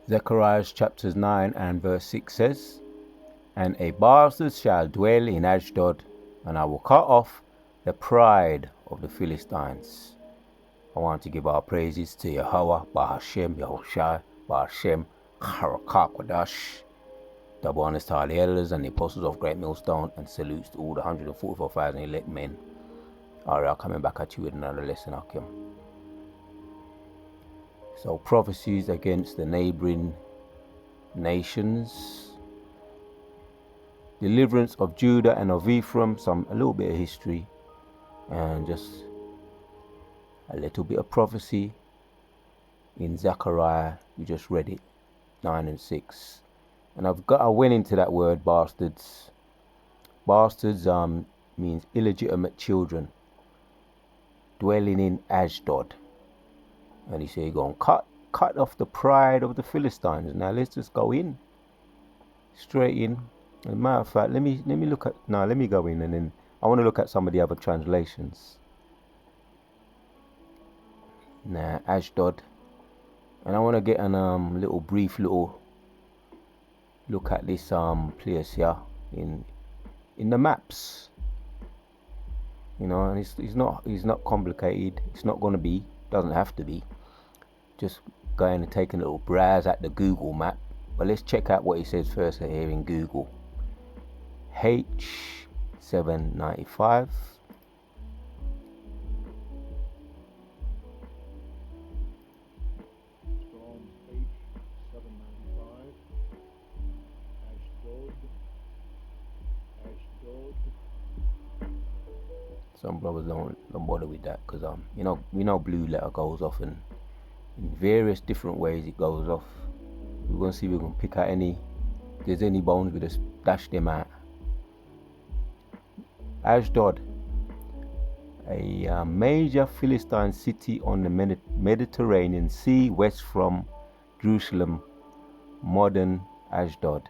Zechariah chapters 9 and verse 6 says, "And a bastard shall dwell in Ashdod, and I will cut off the pride of the Philistines." I want to give our praises to Yahweh, Bahashem, Yahushai, Bahashem, Harakakadash. Double honors to all the elders and the apostles of Great Millstone, and salutes to all the 144,000 elect men. Alright, coming back at you with another lesson, Akim. So, prophecies against the neighboring nations, deliverance of Judah and of Ephraim, a little bit of history, and just a little bit of prophecy in Zechariah. We just read it, 9 and 6. And I went into that word, bastards. Bastards means illegitimate children dwelling in Ashdod. And he said, you're going to cut off the pride of the Philistines. Now let's just go in, straight in. As a matter of fact, let me go in, and then I want to look at some of the other translations. Now, Ashdod, and I want to get an brief little look at this place here in the maps. You know, and it's not complicated. It's not going to be. Doesn't have to be. Just going and taking a little browse at the Google map. But let's check out what it says first here in Google. H795. Some brothers don't bother with that, because we know blue letter goes off, and in various different ways it goes off. We're gonna see if we can pick out if there's any bones, we just dash them out. Ashdod, a major Philistine city on the Mediterranean Sea, west from Jerusalem, modern Ashdod.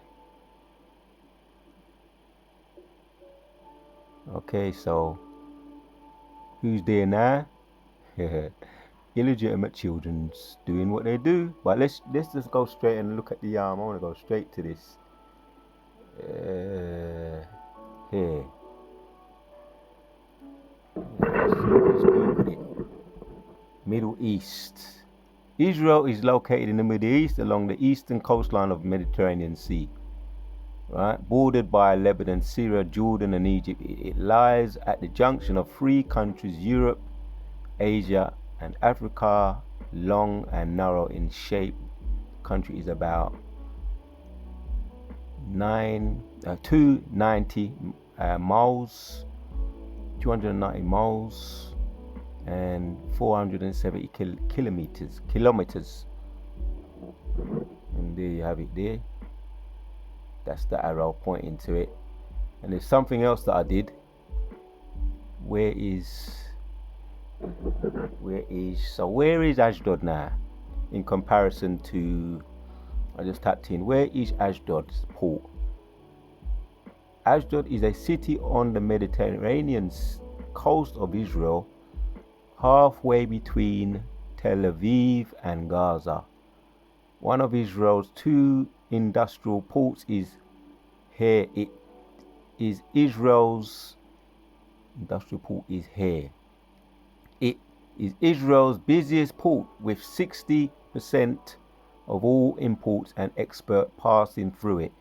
Okay, so who's there now? Illegitimate children's doing what they do. But let's just go straight and look at the I want to go straight to this. Here. Let's Google it. Middle East. Israel is located in the Middle East along the eastern coastline of the Mediterranean Sea. Right, bordered by Lebanon, Syria, Jordan, and Egypt. It lies at the junction of three countries: Europe, Asia, and Africa. Long and narrow in shape, the country is about 290 miles, 290 miles, and 470 kilometers. And there you have it there. That's the arrow pointing to it. And there's something else that I did. Where is Ashdod now in comparison to, I just tapped in, where is Ashdod's port? Ashdod is a city on the Mediterranean coast of Israel, halfway between Tel Aviv and Gaza. One of Israel's two industrial ports is here. Israel's industrial port is here. It is Israel's busiest port, with 60% of all imports and exports passing through it.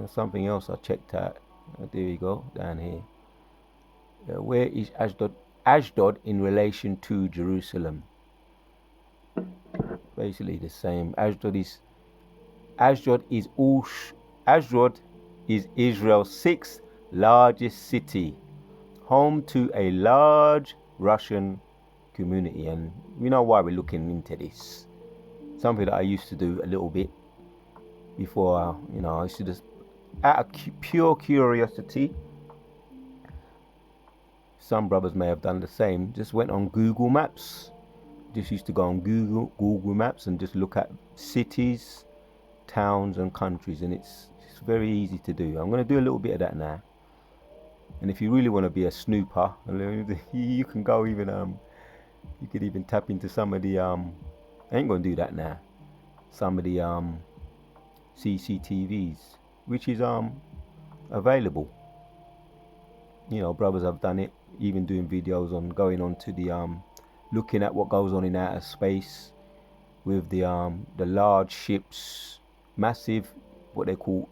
Something else I checked out. There you go, down here. Where is Ashdod in relation to Jerusalem? Basically the same. Ashdod is Israel's sixth largest city, home to a large Russian community, and we know why we're looking into this. Something that I used to do a little bit before, I used to just, out of pure curiosity, some brothers may have done the same, just went on Google Maps. Just used to go on Google Maps and just look at cities, towns, and countries, and it's very easy to do. I'm going to do a little bit of that now. And if you really want to be a snooper, you can go even you could even tap into some of the I ain't going to do that now. some of the CCTVs, which is available. You know, brothers have done it, even doing videos on going on to the looking at what goes on in outer space with the large ships, massive, what they call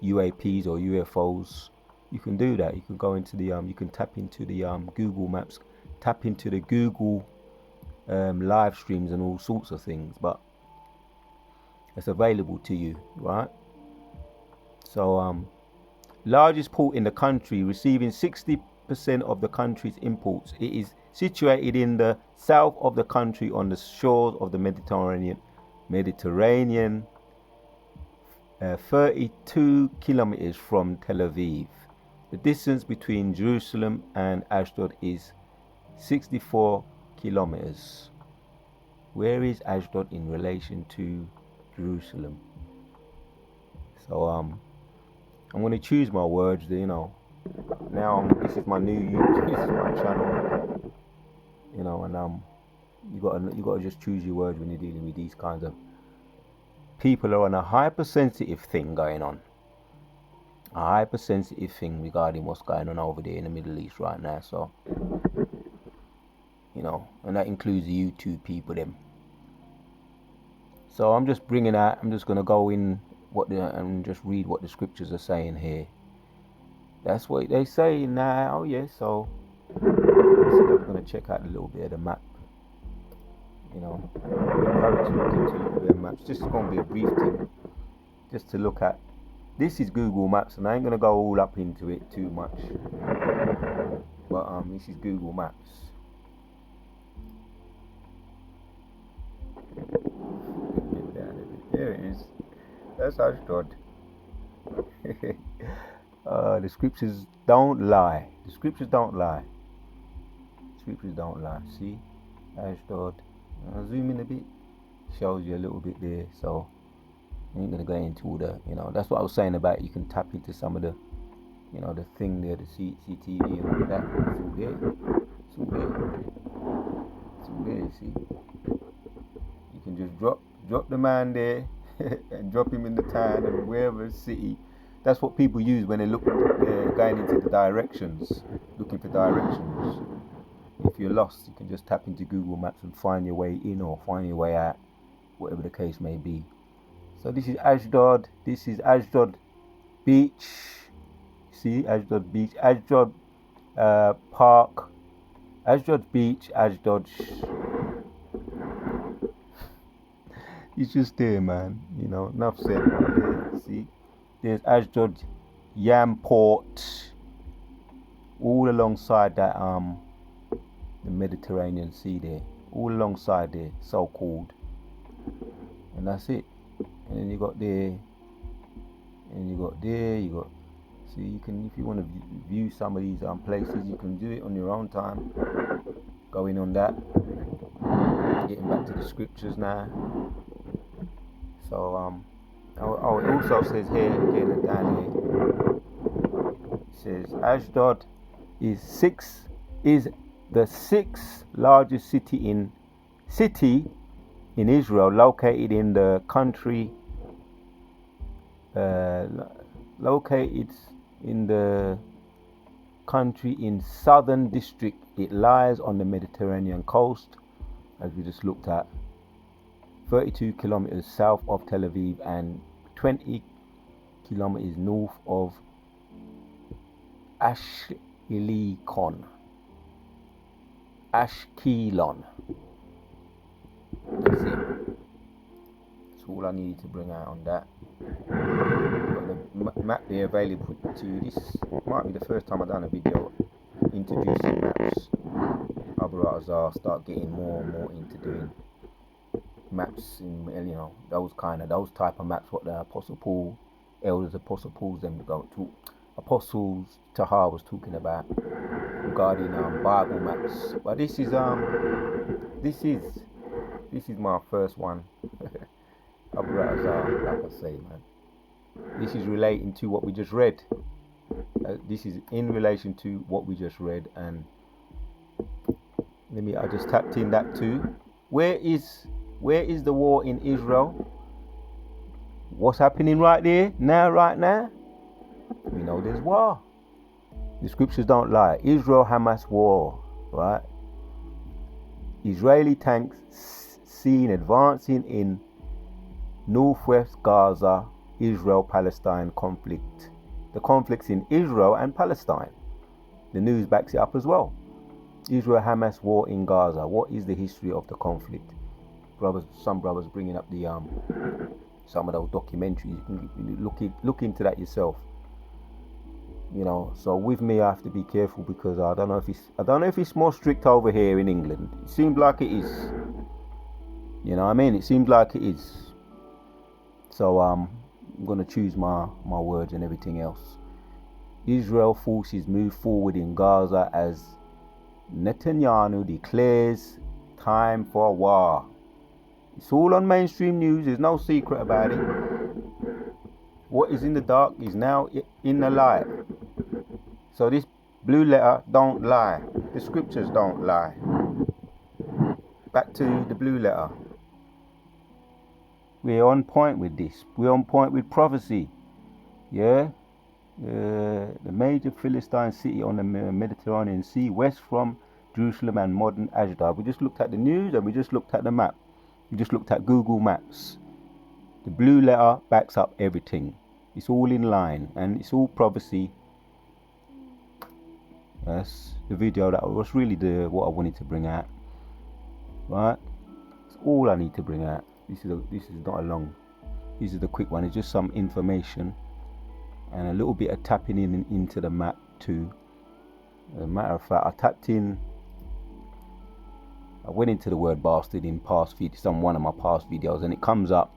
UAPs or UFOs. You can do that. You can go into the you can tap into the Google Maps, tap into the Google live streams and all sorts of things, but it's available to you, right? So largest port in the country, receiving 60% of the country's imports. It is situated in the south of the country on the shores of the Mediterranean, 32 kilometers from Tel Aviv. The distance between Jerusalem and Ashdod is 64 kilometers. Where is Ashdod in relation to Jerusalem? So I'm going to choose my words, you know. Now this is my new YouTube, this is my channel, you know, and you gotta just choose your words when you're dealing with these kinds of people. Are on a hypersensitive thing going on, a hypersensitive thing regarding what's going on over there in the Middle East right now. So, you know, and that includes the YouTube people them. So I'm just gonna go in and just read what the scriptures are saying here. That's what they say now. Oh yes, so I'm gonna check out a little bit of the map. You know, encourage to look into a little bit of maps. This is gonna be a brief thing, just to look at. This is Google Maps, and I ain't gonna go all up into it too much. But this is Google Maps. There it is. That's Ashdod. The scriptures don't lie. The scriptures don't lie. Scriptures don't lie. See, Ashdod. I'll zoom in a bit. Shows you a little bit there. So I ain't gonna go into all the, you know. That's what I was saying about. You can tap into some of the, you know, the thing there, the CCTV and all that. It's all there. It's all there. It's all there. See, you can just drop the man there and drop him in the town and wherever city. That's what people use when they look going into the directions, looking for directions. If you're lost, you can just tap into Google Maps and find your way in or find your way out, whatever the case may be. So this is Ashdod. This is Ashdod Beach. See, Ashdod Beach, Ashdod Park, Ashdod Beach, Ashdod. It's just there, man. You know, enough said right there. See, there's Ashdod Yam Port, all alongside that the Mediterranean Sea there, all alongside there, so called. And that's it. And then you got there, and you got there, you got. See, you can, if you want to view some of these places, you can do it on your own time. Going on that. Getting back to the scriptures now. So it also says here again down here. It says Ashdod is the sixth largest city in Israel, located in the country. Located in the country in southern district. It lies on the Mediterranean coast, as we just looked at. 32 kilometers south of Tel Aviv and 20 kilometers north of Ashkelon. That's it. That's all I needed to bring out on that. Got the map there available to you. This might be the first time I've done a video introducing maps. Otherwise I'll start getting more and more into doing maps, in, you know, those type of maps, what the Apostle Paul's them go to, Apostles Tahar was talking about regarding Bible maps. But this is my first one. Otherwise, like I say, man, this is relating to what we just read. This is in relation to what we just read, and I just tapped in that too. Where is the war in Israel? What's happening right there, right now? We know there's war. The scriptures don't lie. Israel-Hamas war, right? Israeli tanks seen advancing in northwest Gaza, Israel-Palestine conflict. The conflict's in Israel and Palestine. The news backs it up as well. Israel-Hamas war in Gaza. What is the history of the conflict? Some brothers bringing up the some of those documentaries. You can look into that yourself. You know, so with me I have to be careful because I don't know if it's more strict over here in England. It seems like it is. You know what I mean? It seems like it is. So I'm gonna choose my words and everything else. Israel forces move forward in Gaza as Netanyahu declares time for war. It's all on mainstream news. There's no secret about it. What is in the dark is now in the light. So this blue letter don't lie. The scriptures don't lie. Back to the blue letter. We're on point with this. We're on point with prophecy. Yeah? The major Philistine city on the Mediterranean Sea, west from Jerusalem and modern Ashdod. We just looked at the news and we just looked at the map. We just looked at Google Maps. The blue letter backs up everything. It's all in line and it's all prophecy. That's the video that was really what I wanted to bring out. Right? It's all I need to bring out. This is not a long. This is the quick one. It's just some information and a little bit of tapping into the map too. As a matter of fact, I went into the word bastard in one of my past videos, and it comes up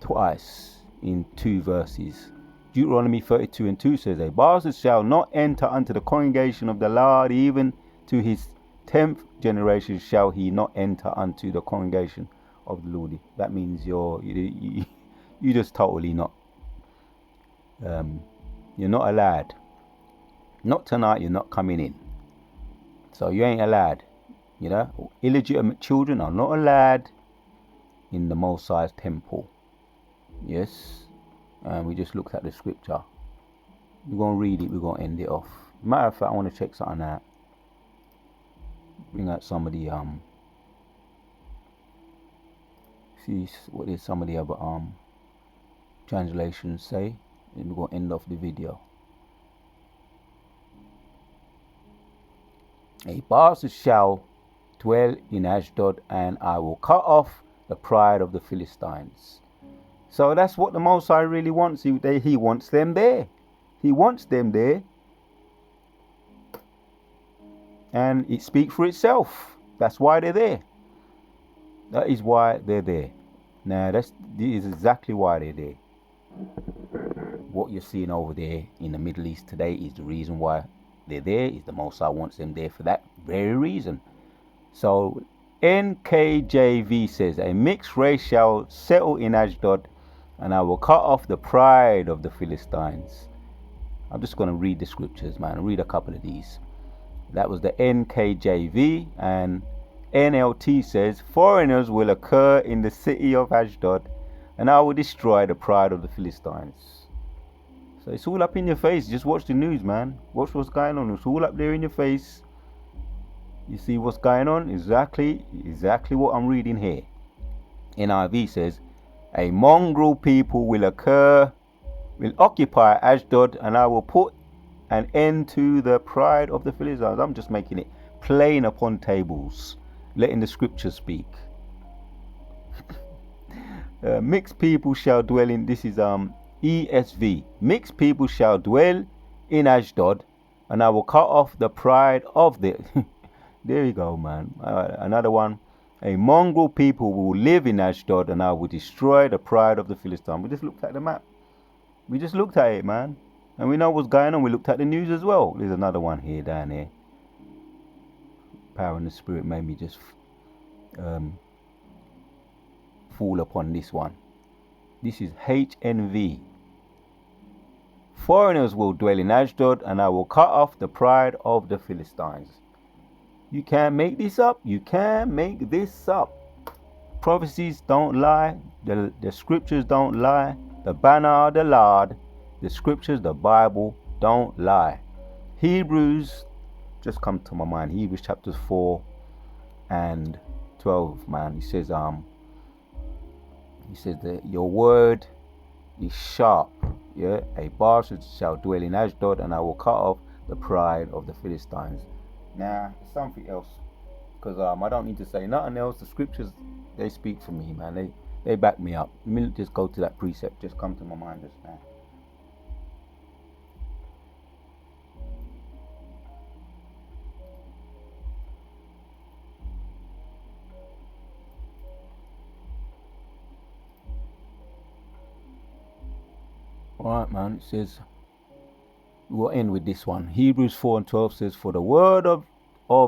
twice in 2 verses. Deuteronomy 32:2 says, "A bastard shall not enter unto the congregation of the Lord, even to his 10th generation shall he not enter unto the congregation of the Lord." That means you're just totally not. You're not allowed. Not tonight. You're not coming in. So you ain't allowed. You know, illegitimate children are not allowed in the Most High's temple. Yes, and we just looked at the scripture. We're gonna read it. We're gonna end it off. Matter of fact, I want to check something out. Bring out some of the see what did some of the other translations say, and we're gonna end off the video. A bastard shall dwell in Ashdod, and I will cut off the pride of the Philistines. So that's what the Most High really wants. He wants them there. He wants them there. And it speaks for itself. That's why they're there. That is why they're there. Now, this is exactly why they're there. What you're seeing over there in the Middle East today is the reason why they're there. Is the Most High wants them there for that very reason. So NKJV says, "A mixed race shall settle in Ashdod, and I will cut off the pride of the Philistines." I'm just going to read the scriptures, man. Read a couple of these. That was the NKJV, and NLT says, "Foreigners will occur in the city of Ashdod, and I will destroy the pride of the Philistines." So it's all up in your face. Just watch the news, man. Watch what's going on. It's all up there in your face. You see what's going on? Exactly what I'm reading here. NIV says, "A mongrel people will occupy Ashdod, and I will put an end to the pride of the Philistines." I'm just making it plain upon tables, letting the scriptures speak. Mixed people shall dwell in. This is ESV. "Mixed people shall dwell in Ashdod, and I will cut off the pride of the." There you go, man. Another one. "A mongrel people will live in Ashdod, and I will destroy the pride of the Philistines." We just looked at the map. We just looked at it, man. And we know what's going on. We looked at the news as well. There's another one here, down here. Power and the Spirit made me just fall upon this one. This is HNV. "Foreigners will dwell in Ashdod, and I will cut off the pride of the Philistines." You can't make this up. You can't make this up. prophecies don't lie, the scriptures don't lie, the banner of the Lord, the scriptures, the Bible don't lie. Hebrews just come to my mind. Hebrews chapters 4 and 12, man. He says that your word is sharp. Yeah, a bastard shall dwell in Ashdod, and I will cut off the pride of the Philistines. Now, something else, because I don't need to say nothing else. The scriptures, they speak for me, man. They back me up. Let me just go to that precept. Just come to my mind just now. Alright, man. It says, we'll end with this one. Hebrews 4 and 12 says, for the word of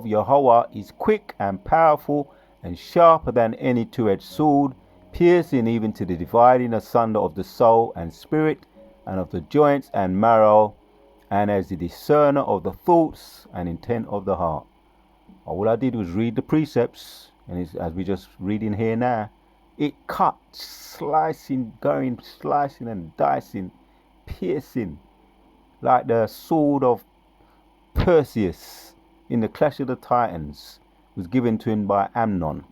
Yahweh is quick and powerful and sharper than any two-edged sword, piercing even to the dividing asunder of the soul and spirit, and of the joints and marrow, and as the discerner of the thoughts and intent of the heart. All I did was read the precepts, and as we just reading here now, it cut, slicing and dicing, piercing, like the sword of Perseus in the Clash of the Titans was given to him by Amnon.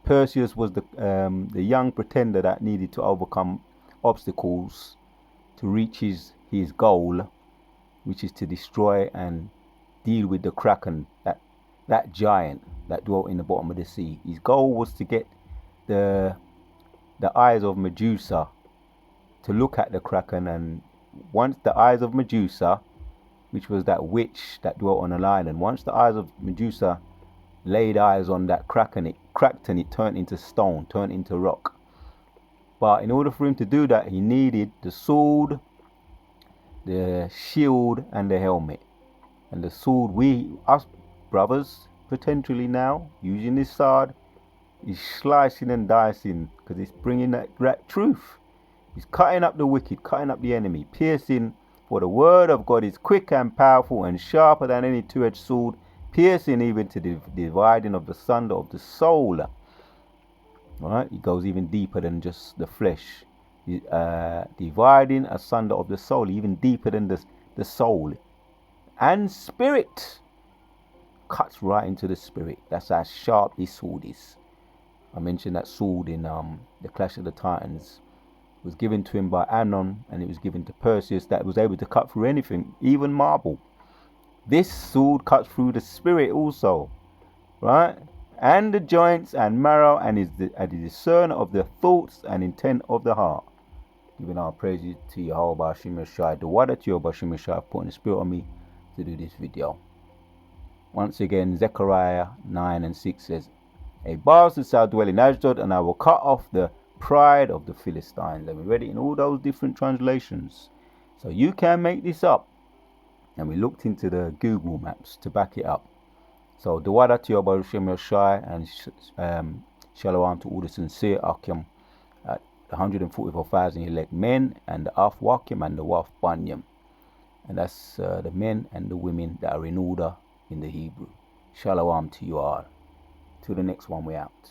Perseus was the young pretender that needed to overcome obstacles to reach his goal, which is to destroy and deal with the Kraken, that giant that dwelt in the bottom of the sea. His goal was to get the eyes of Medusa to look at the Kraken, and once the eyes of Medusa, which was that witch that dwelt on an island, once the eyes of Medusa laid eyes on that Kraken, it cracked and it turned into stone, turned into rock. But in order for him to do that, he needed the sword, the shield, and the helmet. And the sword, us brothers, potentially now, using this sword, is slicing and dicing, because it's bringing that truth. It's cutting up the wicked, cutting up the enemy, piercing. For the word of God is quick and powerful and sharper than any two-edged sword, piercing even to the dividing of the sunder of the soul. Right? It goes even deeper than just the flesh. Dividing asunder of the soul, even deeper than the soul. And spirit. Cuts right into the spirit. That's how sharp this sword is. I mentioned that sword in the Clash of the Titans. It was given to him by Amnon, and it was given to Perseus, that was able to cut through anything, even marble. This sword cuts through the spirit also, right? And the joints and marrow, and is the discerner of the thoughts and intent of the heart. Giving our praises to Yahweh Bashim Yashai, the water to Yahweh Bashim Yashai, putting the spirit on me to do this video. Once again, Zechariah 9 and 6 says, a bastard shall dwell in Ashdod, and I will cut off the pride of the Philistines. And we read it in all those different translations. So you can make this up. And we looked into the Google Maps to back it up. So Dawada to Yahweh Shem Yoshai, and Shalom to all the sincere Akim, at 144,000 elect men, and the Af Wakim and the Waf Banyam. And that's the men and the women that are in order in the Hebrew. Shalom to you all. Till the next one, we're out.